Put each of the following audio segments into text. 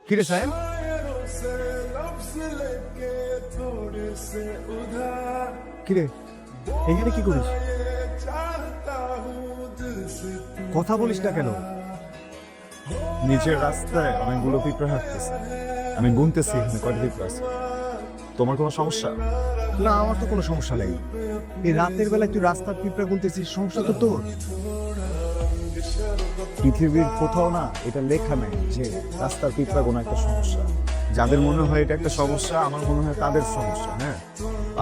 কিরে সাহেব, কিরে এখানে কি করিস? কথা বলিস না কেন? নিচের রাস্তায় অনেকগুলো পিঁপড়া হাঁটতেছে, আমি গুনতেছি এখানে কয়টা পিঁপড়া আছে। তোমার কোনো সমস্যা? না, আমার তো কোনো সমস্যা নেই। এই রাতের বেলায় তুই রাস্তার পিঁপড়া গুনতেছিস, সমস্যা তো তোর। পৃথিবীর কোথাও না এটা লেখা নেই যে রাস্তার পিঁপড়া কোনো একটা সমস্যা। যাদের মনে হয় এটা একটা সমস্যা, আমার মনে হয় তাদের সমস্যা। হ্যাঁ,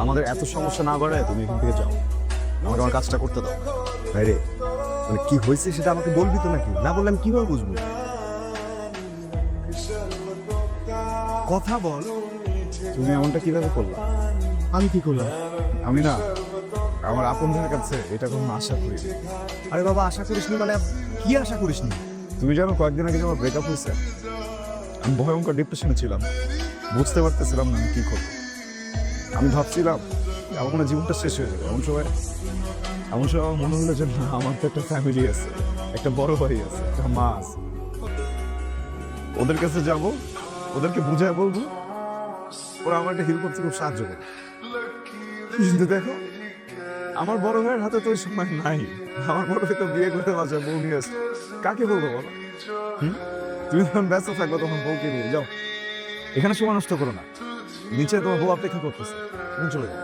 আমাদের এত সমস্যা না বাড়ায় তুমি এখান থেকে যাও, আমাকে আমার কাজটা করতে দাও। বাইরে মানে কি হয়েছে সেটা আমাকে বলবি তো নাকি? না বললে আমি কিভাবে বুঝবো? কথা বল। তুমি এমনটা কিভাবে করলা? আমি কি করলাম? আমি না আমার আপনজনের কাছে এটা কোনো আশা করিনি। আরে বাবা, আশা করিসনি মানে কি আশা করিসনি? তুমি জানো কয়েকদিন আগে আমার ব্রেকআপ হয়েছে, আমি ভয়ঙ্কর ডিপ্রেশনে ছিলাম, বুঝতে পারতেছিলাম না আমি কি করবো। আমি ভাবছিলাম আমার কোনো জীবনটা শেষ হয়ে যাবে। এমন সময় আমার মনে হলো যে না, আমার তো একটা ফ্যামিলি আছে, একটা বড় ভাই আছে, একটা মা আছে। ওদের কাছে যাব, ওদেরকে বুঝায় বলবো, ওরা আমার একটা হেল্প করতে খুব সাহায্য করে। কিন্তু দেখো, আমার বড় ভাইয়ের হাতে তো ওই সময় নাই। আমার বড় ভাই তো বিয়ে করতে বাজায়, বউ নিয়ে আসে, কাকে বলবো বলো? তুমি যখন ব্যস্ত থাকবো তখন বউকে নিয়ে যাও, এখানে সময় নষ্ট করো না। নিচে তোমার বউ অপেক্ষা করতেছে, তুমি চলে যাও।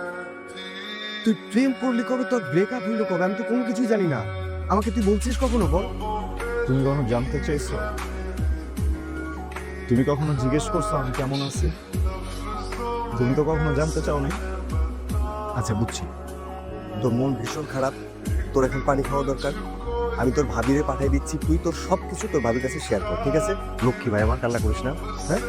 তুই প্রেম করলি কবে, তোর ব্রেকআপ হইলো কবে? আমি তো কোনো কিছুই জানি না। আমাকে তুই বলছিস কখনো বল? তুমি কখনো জানতে চাইছো? তুমি কখনো জিজ্ঞেস করছো আমি কেমন আছি? তুমি তো কখনো জানতে চাও না। আচ্ছা বুঝছি, তোর মন ভীষণ খারাপ, তোর এখন পানি খাওয়া দরকার। আমি তোর ভাবিরে পাঠিয়ে দিচ্ছি, তুই তোর সব কিছু তোর ভাবির কাছে শেয়ার কর, ঠিক আছে? লক্ষ্মী ভাই, আমার কান্না করিস না, হ্যাঁ?